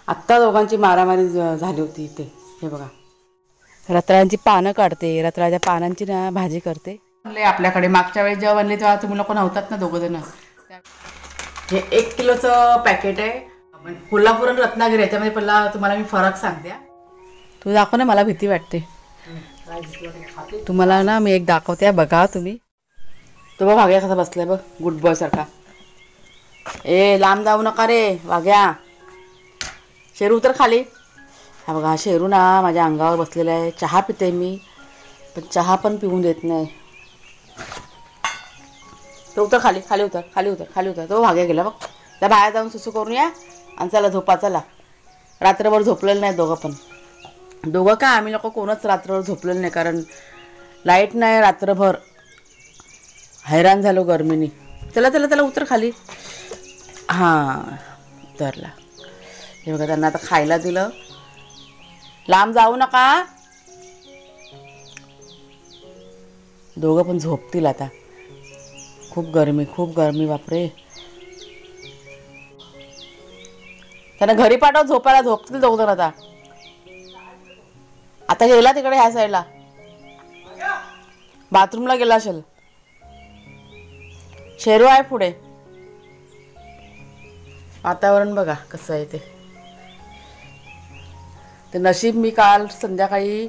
आत्ता दोघांची मारामारी झाली होती इथे. हे बघा, रताळ्यांची पानं काढते, रताळ्याच्या पानांची ना भाजी करते. आपल्याकडे मागच्या वेळेस जेव्हा बनले तेव्हा तुम्ही लोक नव्हतात ना दोघं जण. हे 1 किलोचं पॅकेट आहे. कोल्हापूर आणि रत्नागिरी याच्यामध्ये पहिला तुम्हाला मी फरक सांगते. तू दाखव ना, मला भीती वाटते. तुम्हाला ना मी एक दाखवते, बघा तुम्ही. तो बघ वाघ्या कसा बसलाय बघ, गुड बॉय सारखा. ए लांब जाऊ नका रे वाघ्या. शेरू उतर खाली. हा बघा, हा शेरू ना माझ्या अंगावर बसलेला आहे. चहा पिते मी, पण चहा पण पिऊन देत नाही. तो उतर खाली, खाली उतर, खाली उतर, खाली उतर. तो वाघ्या गेला बघ. त्या बाहेर जाऊन सुसू करून या आणि चला झोपा. चला, रात्रभर झोपलेलं नाही दोघं पण. दोघं का, आम्ही लोक कोणच रात्रभर झोपलेलं नाही, कारण लाईट नाही. रात्रभर हैराण झालो गरमीनी. चला चला चला उतर खाली. हां उतरला. हे बघा, त्यांना आता खायला दिलं. लांब जाऊ नका. दोघं पण झोपतील आता. खूप गरमी, खूप गरमी, बापरे. त्यांना घरी पाठव झोपायला, झोपतील दोघं आता. आता गेला तिकडे ह्या साईडला, बाथरूमला गेला असेल. शेरू आहे पुढे. वातावरण बघा कसं आहे ते नशीब मी काल संध्याकाळी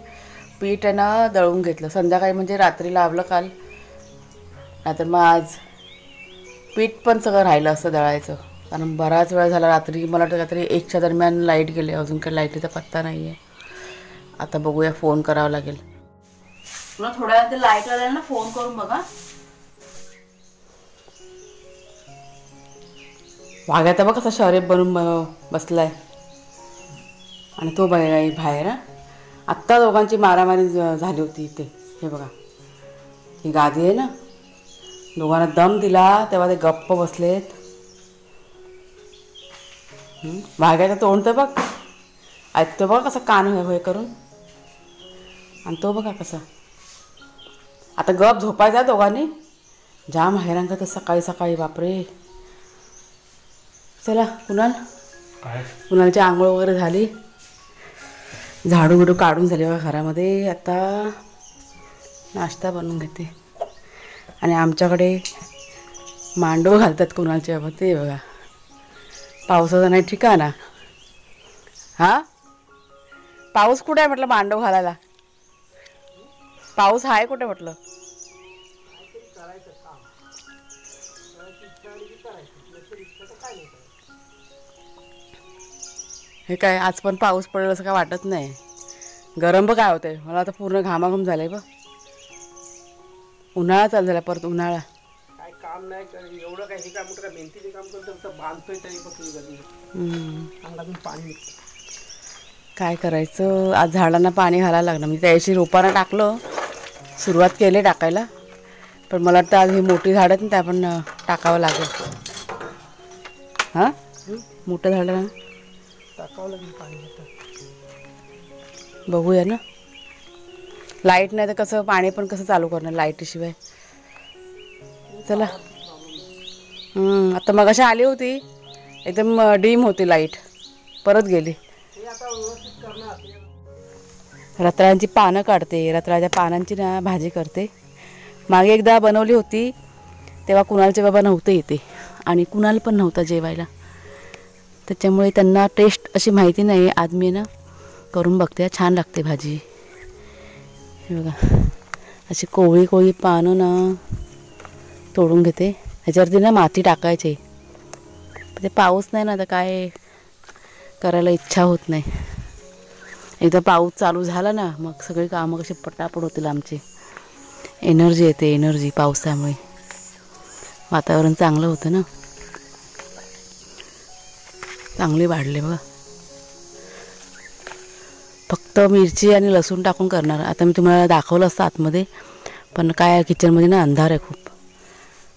पीठ आहे ना दळून घेतलं. संध्याकाळी म्हणजे रात्री लावलं काल. नाहीतर मग आज पीठ पण सगळं राहिलं असतं दळायचं, कारण बराच वेळ झाला. रात्री मला वाटतं काहीतरी 1च्या दरम्यान लाईट गेले. अजून काही लाईटीचा पत्ता नाही आहे. आता बघूया, फोन करावा लागेल. तुला थोड्या वेळ लाईट आल्या ना फोन करून बघा. वाघ्याचा बघ कसा शरीफ बनून बसलाय. आणि तो बाहेर बाहेर. आत्ता दोघांची मारामारी झाली होती इथे. हे बघा, ही गादी आहे ना, दोघांना दम दिला तेव्हा ते गप्प बसलेत. वाघ्याचं तोंड तर बघ, ऐकतो बघा कसं कान होय करून. आणि तो बघा कसा. आता गप झोपायचा दोघांनी. जाम हैराण करतं सकाळी सकाळी, बापरे. चला कुणाल, कुणालची आंघोळ वगैरे झाली, झाडू बिडू काढून झाली बघा घरामध्ये. आता नाश्ता बनवून घेते. आणि आमच्याकडे मांडव घालतात कुणालच्या बाबा, ते बघा. पावसाचा नाही ठिकाणा. हां, पाऊस कुठे आहे म्हटलं मांडव घालायला? पाऊस आहे कुठे म्हटलं? हे काय आज पण पाऊस पडेल असं काय वाटत नाही. गरम बघ काय होतंय. मला आता पूर्ण घामाघूम झालंय बघ. उन्हाळा चालू झाला, परत उन्हाळा. काय काम नाही कर एवढं, काय हे काय मोठं काय मेहनतीचे काम करतो, बांधतोय तरी बघ गरमी. अंगातून पाणी. काय करायचं, आज झाडांना पाणी घालायला लागणार. म्हणजे त्याशी रोपानं टाकलं, सुरुवात केली टाकायला. पण मला वाटतं आज ही मोठी झाडं आहेत ना, त्या पण टाकावं लागेल. हां, मोठं झाडं टाकावं लागेल पाणी. बघूया ना. लाईट नाही तर कसं पाणी पण कसं चालू करणार लाईटीशिवाय. चला. आता मगाशी आली होती, एकदम डीम होती लाईट, परत गेली. रताळ्यांची पानं काढते, रताळ्याच्या पानांची ना भाजी करते. मागे एकदा बनवली होती तेव्हा कुणालचे बाबा नव्हते इथे, आणि कुणाल पण नव्हता जेवायला, त्याच्यामुळे त्यांना टेस्ट अशी माहिती नाही. आज मी ना करून बघते, छान लागते भाजी. हे बघा, अशी कोवळी कोवळी पानं ना तोडून घेते. ह्याच्यावरती ना माती टाकायची. ते पाऊस नाही ना तर काय करायला इच्छा होत नाही. एकदा पाऊस चालू झाला ना मग सगळी कामं कशी पटापट होतील आमची. एनर्जी येते, एनर्जी पावसामुळे. वातावरण चांगलं होतं ना, चांगली वाढले बघा. फक्त मिरची आणि लसूण टाकून करणार. आता मी तुम्हाला दाखवलं असतं आतमध्ये, पण काय किचनमध्ये ना अंधार आहे खूप.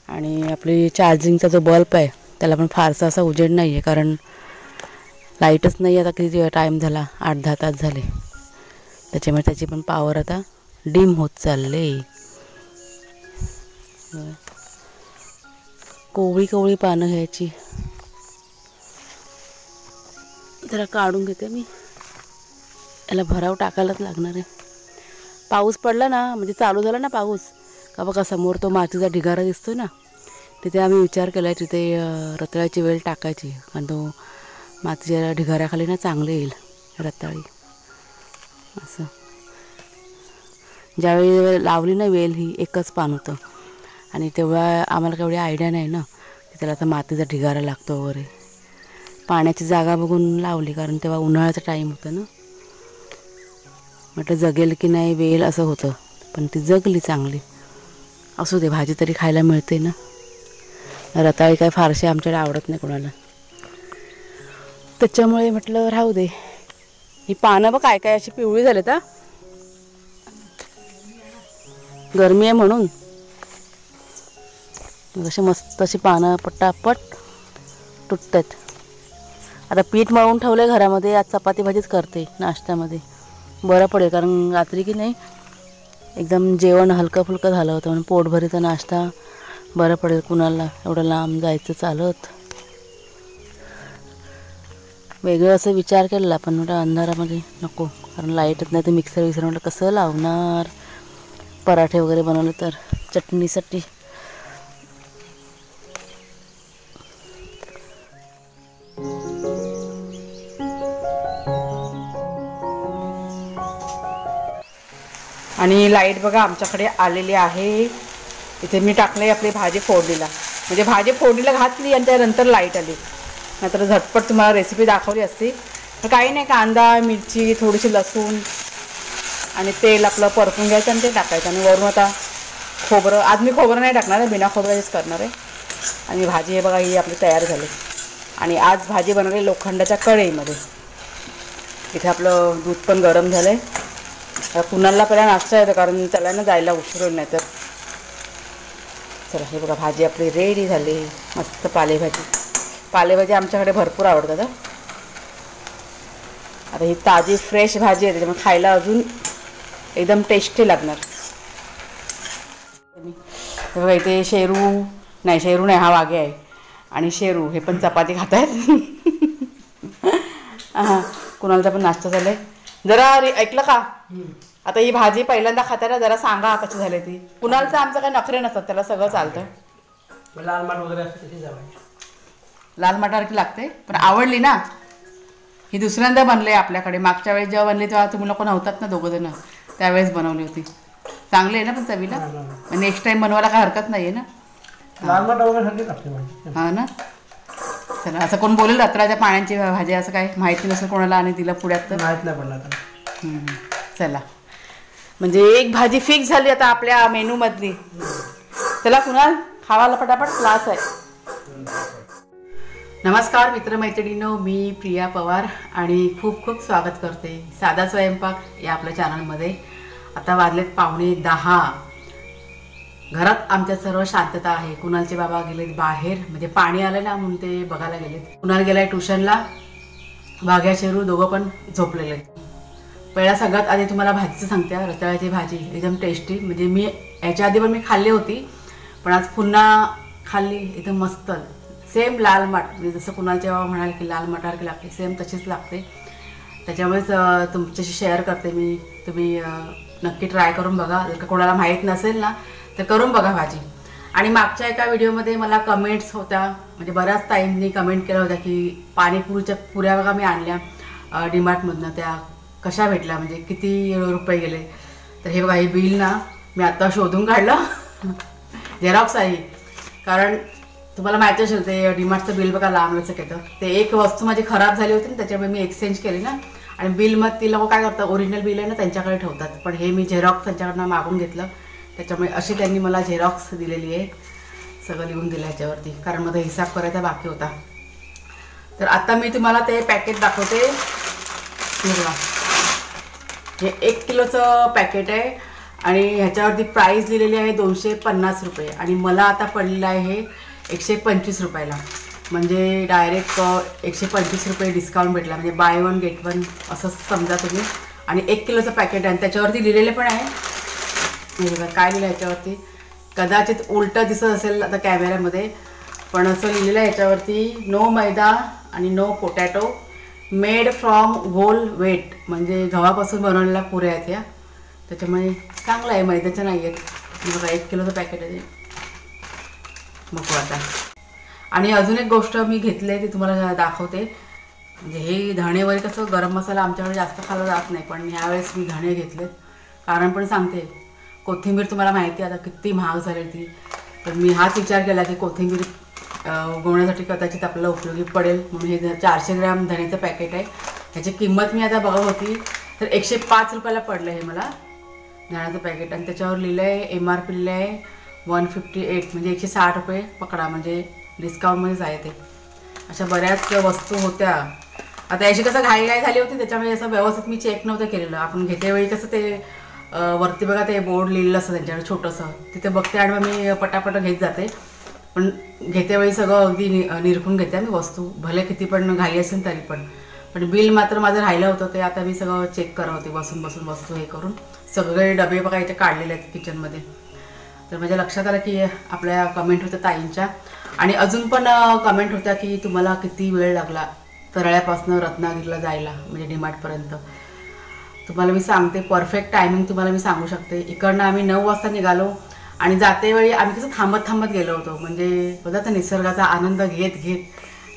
आणि आपली चार्जिंगचा जो बल्ब आहे त्याला पण फारसा असा उजेड नाही आहे, कारण लाईटच नाही. आता किती टाईम झाला, 8-10 तास झाले. त्याच्यामुळे त्याची पण पॉवर आता डिम होत चालले. कोवळी कोवळी पानं घ्यायची. जरा काढून घेते मी. याला भराव टाकायलाच लागणार आहे. पाऊस पडला ना म्हणजे चालू झाला ना पाऊस का बघा समोर तो मातीचा ढिगारा दिसतो ना, तिथे आम्ही विचार केला आहे तिथे रताळ्याची वेल टाकायची. कारण तो मातीच्या ढिगाऱ्याखाली ना चांगले येईल रताळी. असं ज्यावेळी लावली ना वेल ही एकच पान होतं आणि तेव्हा आम्हाला केवढी आयडिया नाही ना की त्याला आता मातीचा ढिगारा लागतो वगैरे. पाण्याची जागा बघून लावली कारण तेव्हा उन्हाळ्याचा टाईम होता ना. म्हटलं जगेल की नाही वेल असं होतं, पण ती जगली चांगली. असू दे, भाजी तरी खायला मिळते ना. रताळी काय फारसे आमच्याकडे आवडत नाही कोणाला, त्याच्यामुळे म्हटलं राहू दे. ही पानं बघ काय काय अशी पिवळी झालीत. गरमी आहे म्हणून अशी मस्त अशी पानं पटापट तुटतात. आता पीठ मळून ठेवलं आहे घरामध्ये. आज चपाती भाजीच करते नाश्त्यामध्ये, बरं पडेल. कारण रात्री की नाही एकदम जेवण हलकं फुलकं झालं होतं म्हणून पोटभरीचा नाश्ता बरं पडेल कुणाला एवढं लांब जायचं चालत. वेगळं असं विचार केलेला पण म्हटलं अंधारामध्ये नको, कारण लाईटच नाही तर मिक्सर विसर म्हटलं कसं लावणार. पराठे वगैरे बनवले तर चटणीसाठी. आणि लाईट बघा आमच्याकडे आलेली आहे. इथे मी टाकले आपली भाजी फोडणीला, म्हणजे भाजी फोडणीला घातली आणि त्यानंतर लाईट आली. नाहीतर झटपट तुम्हाला रेसिपी दाखवली असती. तर काही नाही, कांदा मिरची थोडीशी लसूण आणि तेल आपलं परतून घ्यायचं आणि ते टाकायचं. आणि वरून आता खोबरं, आज मी खोबरं नाही टाकणार आहे, बिना खोबऱ्याचीच करणार आहे. आणि भाजी हे बघा ही आपली तयार झाली. आणि आज भाजी बनवली लोखंडाच्या कढईमध्ये. इथे आपलं दूध पण गरम झालं आहे. कुणाला पहिला नाश्ता येतो कारण त्याला ना जायला उशीर होईल. नाही तर चला हे बघा भाजी आपली रेडी झाली. मस्त पालेभाजी. पालेभाजी आमच्याकडे भरपूर आवडतात. आता ही ताजी फ्रेश भाजी आहे त्याच्यामुळे खायला अजून एकदम टेस्टी लागणार. हे बघा इथे शेरू नाही हा वाघे आहे आणि शेरू हे पण चपाती खात आहेत. हां कुणालचा पण नाश्ता झाला आहे. जरा ऐकलं का, आता ही भाजी पहिल्यांदा खाताना जरा सांगा कशी झाली ती. कुणालचं आमचं काही नखरे नसतात, त्याला सगळं चालतं. लाल माठ वगैरे असते तशी जावायची. लाल माठासारखी लागते पण आवडली ना. ही दुसऱ्यांदा बनले आपल्याकडे. मागच्या वेळेस जेव्हा बनले तेव्हा तुम्ही लोक नव्हतात ना दोघं जण, त्यावेळेस बनवली होती. चांगली आहे ना पण चवीला. नेक्स्ट टाइम बनवायला काय हरकत नाही आहे ना. लाल माठ वगैरे सारखी लागते भाजी. हां ना. चला असं कोण बोलेल रताळ्याच्या पाण्याची भाजी असं काय माहिती नसेल कोणाला आणि तिला पुढ्यात तर माहीत नाही पडला. चला म्हणजे एक भाजी फिक्स झाली आता आपल्या मेनूमधली. चला कुणाल खावाला पटापट क्लास आहे. नमस्कार मित्रमैत्रिणींनो, मी प्रिया पवार आणि खूप खूप स्वागत करते साधा स्वयंपाक या आपल्या चॅनलमध्ये. आता वाजलेत 9:45. घरात आमच्या सर्व शांतता आहे. कुणालचे बाबा गेलेत बाहेर, म्हणजे पाणी आलं ना म्हणून ते बघायला गेलेत. कुणाल गेलाय ट्युशनला. वाघ्या शेरू दोघं पण झोपलेले आहेत. पहिला सगळ्यात आधी तुम्हाला भाजीचं सांगते. रताळ्याची भाजी एकदम टेस्टी, म्हणजे मी याच्या आधी पण मी खाल्ली होती पण आज पुन्हा खाल्ली. एकदम मस्त सेम लाल माठ, म्हणजे जसं कुणालच्या बाबा म्हणाले की लाल माठासारखी लागते, सेम तशीच लागते. त्याच्यामुळेच तुमच्याशी शेअर करते मी. तुम्ही नक्की ट्राय करून बघा. जर का कोणाला माहीत नसेल ना तर करून बघा भाजी. आणि मागच्या एका व्हिडिओमध्ये मला कमेंट्स होत्या, म्हणजे बऱ्याच टाईमनी कमेंट केल्या होत्या की पाणीपुरीच्या पुऱ्या बघा मी आणल्या डीमार्टमधनं, त्या कशा भेटल्या, म्हणजे किती रुपये गेले. तर हे बघा हे बिल ना मी आत्ता शोधून काढलं. झेरॉक्स आहे, कारण तुम्हाला माहिती असेल ते डीमार्टचं बिल बघा लांबलचक येतं. ते एक वस्तू माझी खराब झाली होती ना त्याच्यामुळे मी एक्सचेंज केली ना. आणि बिल मग ती लोक काय करतात, ओरिजिनल बिल आहे ना त्यांच्याकडे ठेवतात, पण हे मी झेरॉक्स त्यांच्याकडनं मागून घेतलं. त्याच्यामुळे अशी त्यांनी मला झेरॉक्स दिलेली आहे. सगळं लिहून दिलं ह्याच्यावरती, कारण माझा हिसाब करायचा बाकी होता. तर आता मी तुम्हाला ते पॅकेट दाखवते. हे बघा हे 1 किलोचं पॅकेट आहे आणि ह्याच्यावरती प्राईस लिहिलेली आहे 250 रुपये. आणि मला आता पडलेलं आहे हे 125 रुपयाला. म्हणजे डायरेक्ट 125 रुपये डिस्काउंट भेटला, म्हणजे बाय 1 गेट 1 असं समजा तुम्ही. आणि 1 किलोचं पॅकेट आहे आणि त्याच्यावरती लिहिलेले पण आहे. हे बघा काय लिहिलं ह्याच्यावरती, कदाचित उलटं दिसत असेल आता कॅमेऱ्यामध्ये, पण असं लिहिलेलं आहे ह्याच्यावरती नो मैदा आणि no potato made from whole wheat, म्हणजे गव्हापासून बनवलेल्या पुऱ्या आहेत या. त्याच्यामुळे चांगलं आहे, मैद्याच्या नाही आहेत. बघा 1 किलोचं पॅकेट आहे ते. बघू आता. आणि अजून एक गोष्ट मी घेतली आहे ती तुम्हाला दाखवते. म्हणजे हे धणे वगैरे कसं गरम मसाला आमच्याकडे जास्त खाल्ला जात नाही, पण ह्यावेळेस मी धणे घेतलेत. कारण पण सांगते, कोथिंबीर तुम्हाला माहिती आहे आता किती महाग झाली ती. तर मी हाच विचार केला की कोथिंबीर उगवण्यासाठी कदाचित आपल्याला उपयोगी पडेल म्हणून हे 400 ग्रॅम धण्याचं पॅकेट आहे. ह्याची किंमत मी आता बघत होती तर 105 रुपयाला पडलं हे मला धण्याचं पॅकेट. आणि त्याच्यावर लिहिलं आहे MRP लिहिलं आहे 158, म्हणजे 160 रुपये पकडा, म्हणजे डिस्काउंटमध्येच आहे ते. अशा बऱ्याच वस्तू होत्या. आता याची कसं घाई झाली होती त्याच्यामुळे असं व्यवस्थित मी चेक नव्हतं केलेलं. आपण घेतेवेळी कसं ते वरती बघा ते बोर्ड लिहिलेलं असतं त्यांच्याकडे छोटंसं, तिथे बघते आणि मग मी पटापट घेत जाते. पण घेतेवेळी सगळं अगदी निरखून घेते मी वस्तू, भले किती पण घाई असेल तरी पण. पण बिल मात्र माझं राहिलं होतं ते आता मी सगळं चेक करत होते बसून बसून वस्तू हे करून. सगळे डबे बघा इथे काढलेले आहेत किचनमध्ये. तर माझ्या लक्षात आलं की आपल्या कमेंट होत्या ताईंच्या, आणि अजून पण कमेंट होत्या की तुम्हाला किती वेळ लागला तरळ्यापासून रत्नागिरीला जायला, म्हणजे डीमार्टपर्यंत. तुम्हाला मी सांगते परफेक्ट टायमिंग तुम्हाला मी सांगू शकते. इकडनं आम्ही 9 वाजता निघालो आणि जातेवेळी आम्ही कसं थांबत थांबत गेलो होतो, म्हणजे बघा तर निसर्गाचा आनंद घेत घेत.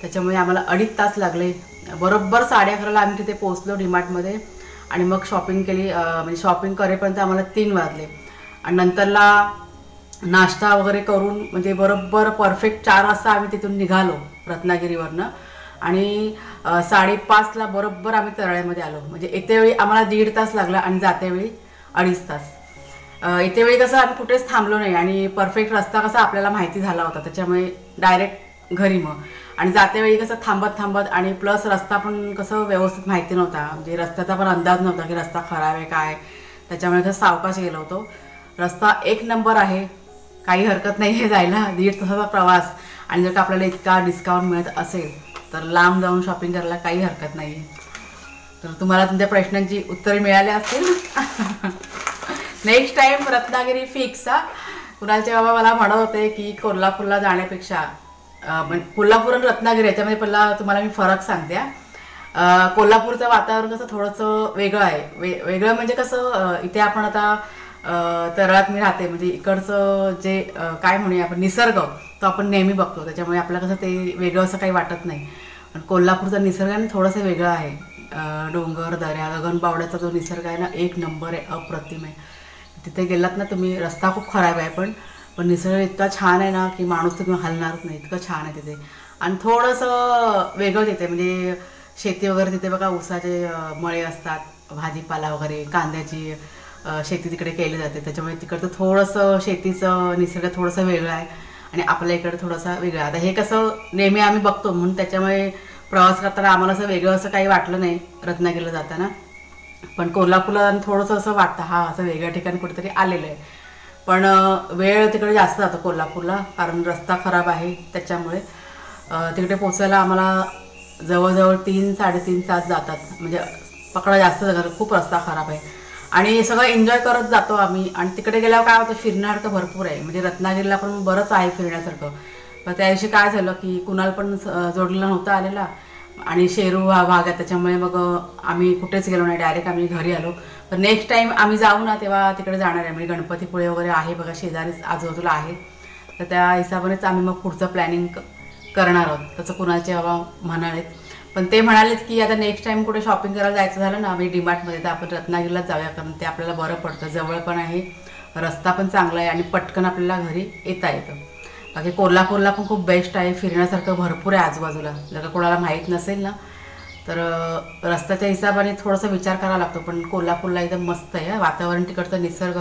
त्याच्यामुळे आम्हाला 2.5 तास लागले. बरोबर 11:30ला आम्ही तिथे पोहोचलो डीमार्टमध्ये आणि मग शॉपिंग केली. म्हणजे शॉपिंग करेपर्यंत आम्हाला 3 वाजले. आणि नंतरला नाश्ता वगैरे करून म्हणजे बरोबर परफेक्ट 4 वाजता आम्ही तिथून निघालो रत्नागिरीवरनं. आणि 5:30ला बरोबर आम्ही तरळ्यामध्ये आलो. म्हणजे येतेवेळी आम्हाला 1.5 तास लागला आणि जातेवेळी 2.5 तास. येतेवेळी कसं आम्ही कुठेच थांबलो नाही आणि परफेक्ट रस्ता कसा आपल्याला माहिती झाला होता, त्याच्यामुळे डायरेक्ट घरी मग. आणि जातेवेळी कसं थांबत थांबत आणि प्लस रस्ता पण कसं व्यवस्थित माहिती नव्हता, म्हणजे रस्त्याचा पण अंदाज नव्हता की रस्ता खराब आहे काय, त्याच्यामुळे कसं सावकाश गेलो होतो. रस्ता 1 नंबर आहे, काही हरकत नाही आहे जायला. 1.5 तासाचा प्रवास, आणि जर का आपल्याला इतका डिस्काउंट मिळत असेल तर लांब जाऊन शॉपिंग करायला काही हरकत नाही आहे. तर तुम्हाला तुमच्या प्रश्नांची उत्तरे मिळाली असतील. Next time Ratnagiri fix. कुणालचे बाबा मला म्हणत होते की कोल्हापूरला जाण्यापेक्षा कोल्हापूर आणि रत्नागिरी याच्यामध्ये पहिला तुम्हाला मी फरक सांगते. कोल्हापूरचं वातावरण कसं थोडंसं वेगळं आहे. वेगळं म्हणजे कसं इथे आपण आता तरळात मी राहते, म्हणजे इकडचं जे काय म्हणूया आपण निसर्ग तो आपण नेहमी बघतो, त्याच्यामुळे आपल्याला कसं ते वेगळं असं काही वाटत नाही. पण कोल्हापूरचा निसर्ग थोडंसं वेगळं आहे. डोंगर दऱ्या गगनबावड्याचा जो निसर्ग आहे ना 1 नंबर आहे, अप्रतिम आहे. तिथे गेलात ना तुम्ही, रस्ता खूप खराब आहे पण निसर्ग इतका छान आहे ना की माणूस तुम्ही हलणारच नाही, इतकं छान आहे तिथे. आणि थोडंसं वेगळं तिथे म्हणजे शेती वगैरे तिथे बघा, ऊसाचे मळे असतात, भाजीपाला वगैरे, कांद्याची शेती तिकडे केली जाते. त्याच्यामुळे तिकडचं थोडंसं शेतीचं निसर्ग थोडंसं वेगळं आहे आणि आपल्या इकडे थोडंसं वेगळं आहे. आता हे कसं नेहमी आम्ही बघतो म्हणून त्याच्यामुळे प्रवास करताना आम्हाला असं वेगळं असं काही वाटलं नाही रत्नागिरीला जाताना. पण कोल्हापूरला थोडंसं असं वाटतं हा असं वेगळ्या ठिकाणी कुठेतरी आलेलं आहे. पण वेळ तिकडे जास्त जातो कोल्हापूरला, कारण रस्ता खराब आहे. त्याच्यामुळे तिकडे पोचायला आम्हाला जवळजवळ 3-3.5 तास जातात, म्हणजे पकडा जास्त जातात, खूप रस्ता खराब आहे. आणि सगळं एन्जॉय करत जातो आम्ही. आणि तिकडे गेल्यावर काय होतं, फिरण्यासारखं भरपूर आहे, म्हणजे रत्नागिरीला पण बरंच आहे फिरण्यासारखं. पण त्या दिवशी काय झालं की कुणाल पण जोडलेला नव्हता आलेला आणि शेरू भाग आहे, त्याच्यामुळे मग आम्ही कुठेच गेलो नाही, डायरेक्ट आम्ही घरी आलो. तर नेक्स्ट टाईम आम्ही जाऊ ना तेव्हा तिकडे जाणार आहे, म्हणजे गणपतीपुळे वगैरे आहे बघा शेजारीच आजूबाजूला आहे. तर त्या हिशोबानेच आम्ही मग पुढचं प्लॅनिंग करणार आहोत, तसं कुणालचे बाबा म्हणालेत. पण ते म्हणालेत की आता नेक्स्ट टाईम कुठे शॉपिंग करायला जायचं झालं ना आम्ही डीमार्टमध्ये, तर आपण रत्नागिरीलाच जाऊया, कारण ते आपल्याला बरं पडतं, जवळ पण आहे, रस्ता पण चांगला आहे आणि पटकन आपल्याला घरी येता येतं. बाकी कोल्हापूरला पण खूप बेस्ट आहे, फिरण्यासारखं भरपूर आहे आजूबाजूला. जर का कोणाला माहीत नसेल ना तर रस्त्याच्या हिशोबाने थोडासा विचार करावा लागतो, पण कोल्हापूरला एकदम मस्त आहे. वातावरण तिकडचं निसर्ग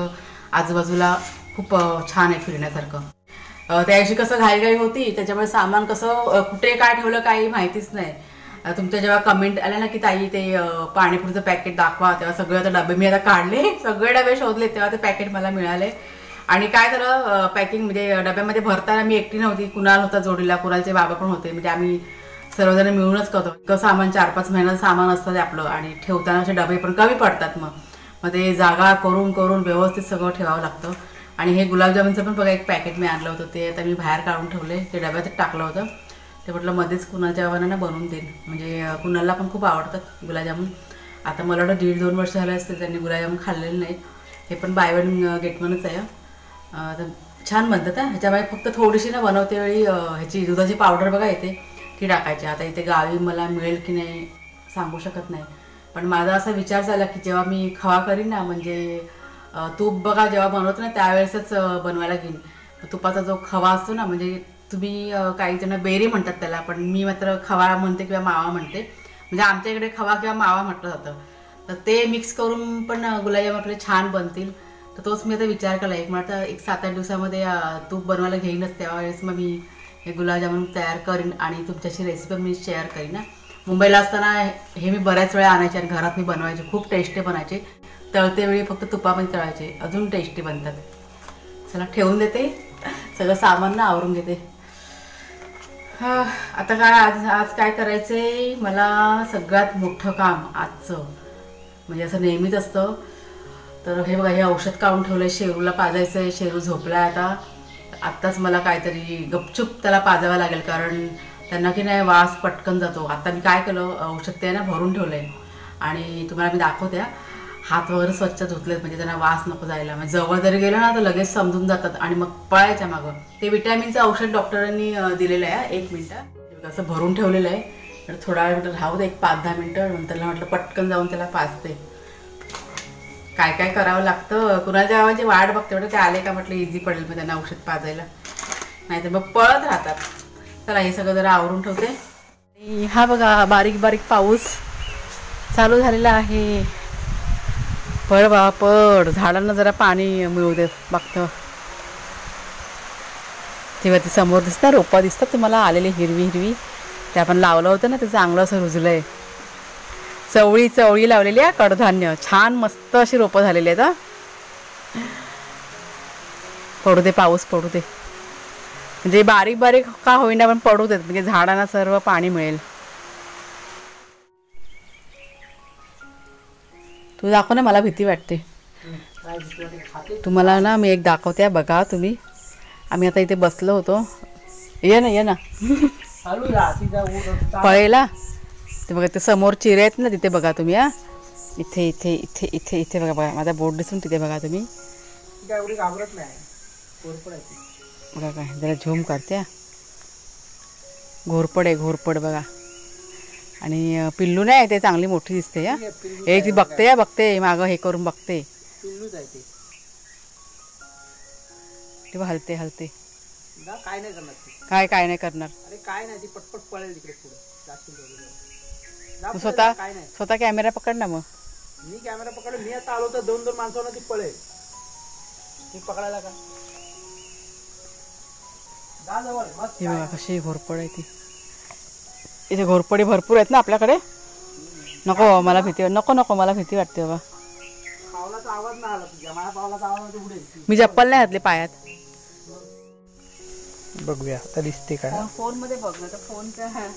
आजूबाजूला खूप छान आहे फिरण्यासारखं. त्या दिवशी कसं घाईघाई होती, त्याच्यामुळे सामान कसं कुठे काय ठेवलं काही माहितीच नाही. तुमच्या जेव्हा कमेंट आल्या ना की ताई ते पाणीपुरीचं पॅकेट दाखवा, तेव्हा सगळे आता डबे मी आता काढले, सगळे डबे शोधले, तेव्हा ते पॅकेट मला मिळाले. आणि काय झालं पॅकिंग म्हणजे डब्यामध्ये भरताना मी एकटी नव्हती, कुणाल होता जोडीला, कुणालचे बाबा पण होते, म्हणजे आम्ही सर्वजण मिळूनच करतो. इतकं सामान 4-5 महिन्याचं सामान असतं ते आपलं, आणि ठेवताना असे डबे पण कमी पडतात. मग ते जागा करून करून व्यवस्थित सगळं ठेवावं लागतं. आणि हे गुलाबजामुनचं पण बघा एक पॅकेट मी आणलं होतं, ते आता मी बाहेर काढून ठेवले, ते डब्यात टाकलं होतं. ते म्हटलं मध्येच कुणालच्या बाबांना बनवून देईन, म्हणजे कुणालला पण खूप आवडतात गुलाबजामुन. आता मला वाटतं 1.5-2 वर्ष झालं असते त्यांनी गुलाबजामुन खाल्लेले नाही. हे पण बाय वन गेट वनच आहे. तर छान बनतात. ह्याच्यामुळे फक्त थोडीशी ना बनवते वेळी ह्याची दुधाची पावडर बघा येते ती टाकायची. आता इथे गावी मला मिळेल की नाही सांगू शकत नाही, पण माझा असा विचार झाला की जेव्हा मी खवा करीन ना, म्हणजे तूप बघा जेव्हा बनवतो ना त्यावेळेसच बनवायला घेईन. तुपाचा जो खवा असतो ना, म्हणजे तुम्ही काही जण बेरी म्हणतात त्याला, पण मी मात्र खवा म्हणते किंवा मावा म्हणते. म्हणजे आमच्या इकडे खवा किंवा मावा म्हटलं जातं. तर ते मिक्स करून पण गुलाबजाम आपले छान बनतील. तर तोच मी आता विचार केला. एक 7-8 दिवसामध्ये तूप बनवायला घेईनच, त्यावेळेस मग मी हे गुलाबजामुन तयार करीन आणि तुमच्याशी रेसिपी मी शेअर करीन. मुंबईला असताना हे मी बऱ्याच वेळा आणायचे आणि घरात मी बनवायचे, खूप टेस्टी बनायचे. तळते वेळी फक्त तुपामध्ये तळायचे, अजून टेस्टी बनतात. चला ठेवून देते, सगळं सामान ना आवरून घेते. आता काय आज काय करायचं आहे मला, सगळ्यात मोठं काम आजचं म्हणजे असं नेहमीच असतं. तर हे बघा, हे औषध काढून ठेवलं आहे, शेरूला पाजायचं आहे. शेरू झोपला आहे आत्ताच मला काहीतरी गपचूप त्याला पाजावं लागेल, कारण त्यांना की नाही वास पटकन जातो. आता मी काय केलं, औषध ते ना भरून ठेवलं आहे आणि तुम्हाला मी दाखवते. हात वगैरे स्वच्छ धुतलेत म्हणजे त्यांना वास नको जायला. म्हणजे जवळ जरी गेलं ना तर लगेच समजून जातात आणि मग पळायच्या मागं. ते विटॅमिनचं औषध डॉक्टरांनी दिलेलं आहे. 1 मिनटं असं भरून ठेवलेलं आहे. तर थोडा वेळ म्हटलं राहू दे, 5-10 मिनटं, नंतर म्हटलं पटकन जाऊन त्याला पाजते. काय काय करावं लागतं, कुणाच्या गावाची वाट बघते म्हटलं ते आले का म्हटलं इझी पडेल मग त्यांना औषध पाजायला, नाहीतर मग पळत राहतात. चला हे सगळं जरा आवरून ठेवते. हा बघा बारीक बारीक पाऊस चालू झालेला आहे. पड बाबा पड, झाडांना जरा पाणी मिळू दे बघतं. तेव्हा ते समोर दिसतात रोपं दिसतात तुम्हाला आलेली हिरवी हिरवी, ते आपण लावलं होतं ना, ते चांगलं असं रुजलंय. चवळी लावलेली आहे, कडधान्य छान मस्त अशी रोपं झालेली आहेत. पडू दे पाऊस, पडू दे, म्हणजे बारीक बारीक का होईना पण पडू देत, म्हणजे झाडांना सर्व पाणी मिळेल. तू दाखव ना, मला भीती वाटते. तुम्हाला ना मी एक दाखवते बघा तुम्ही. आम्ही आता इथे बसलो होतो, ये ना पळेला ते बघा, ते समोर चिरे आहेत ना तिथे बघा तुम्ही. इथे इथे इथे इथे इथे बघा, माझा बोर्ड दिसून तिथे बघा तुम्ही. बघा काय जरा झूम करते. घोरपड बघा, आणि पिल्लू नाही ते चांगली मोठी दिसते. एक ती बघते मागं हे करून बघते. तेव्हा हलते काय नाही करणार. स्वतः कॅमेरा पकड ना. मग मी कॅमेरा पकडला, मी आता आलो तर 2 माणसांना ती पळेल. ती पकडायला का ही बघा कशी घोरपड आहे ती. इथे घोरपडी भरपूर आहेत ना आपल्याकडे. नको मला भीती, नको मला भीती वाटते बाबा. आवाज नाही आला तुझ्या, माझ्या पावलाचा आवाज उडेल. मी चप्पल नाही घातली पायात. बघूया आता दिसते काय. फोन मध्ये बघ ना, तर फोन काय.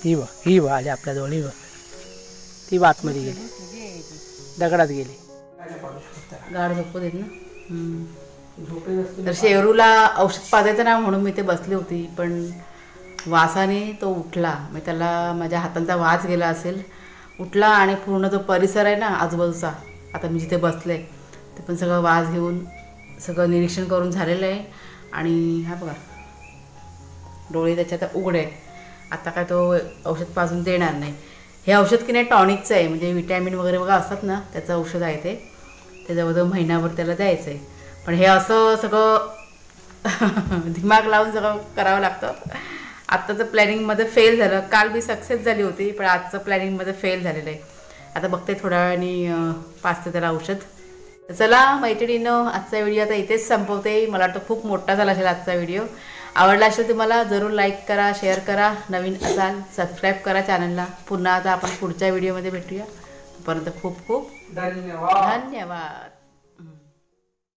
ही बघ आली आपल्या जवळ. ही बघ ती आतमध्ये गेली, दगडात गेली. गाड झोपू देत ना. तर शेरूला औषध पाजायचं ना म्हणून मी ते बसली होती, पण वासाने तो उठला. मग त्याला माझ्या हातांचा वास गेला असेल, उठला आणि पूर्ण जो परिसर आहे ना आजूबाजूचा, आता मी जिथे बसले ते पण सगळं वास घेऊन सगळं निरीक्षण करून झालेलं आहे. आणि हा बघा डोळे त्याच्यात उघडे आहेत. आता काय तो औषध पाजून देणार नाही. हे औषध की नाही टॉनिकचं आहे, म्हणजे विटॅमिन वगैरे बघा असतात ना त्याचं औषध आहे ते. ते जवळजवळ महिनाभर त्याला द्यायचं आहे. पण हे असं सगळं दिमाग लावून सगळं करावं लागतं. आत्ताचं प्लॅनिंगमध्ये फेल झालं. काल मी सक्सेस झाली होती, पण आजचं प्लॅनिंगमध्ये फेल झालेलं आहे. आता बघते थोड्या वेळाने पाजते त्याला औषध. चला मैत्रिणींनो, आजचा व्हिडिओ आता इथेच संपवते. मला वाटतं खूप मोठा झाला असेल आजचा व्हिडिओ. आवडला असेल तुम्हाला जरूर लाईक करा, शेअर करा. नवीन असाल सबस्क्राईब करा चॅनलला. पुन्हा आता आपण पुढच्या व्हिडिओमध्ये भेटूया. तोपर्यंत खूप खूप धन्यवाद. धन्यवाद.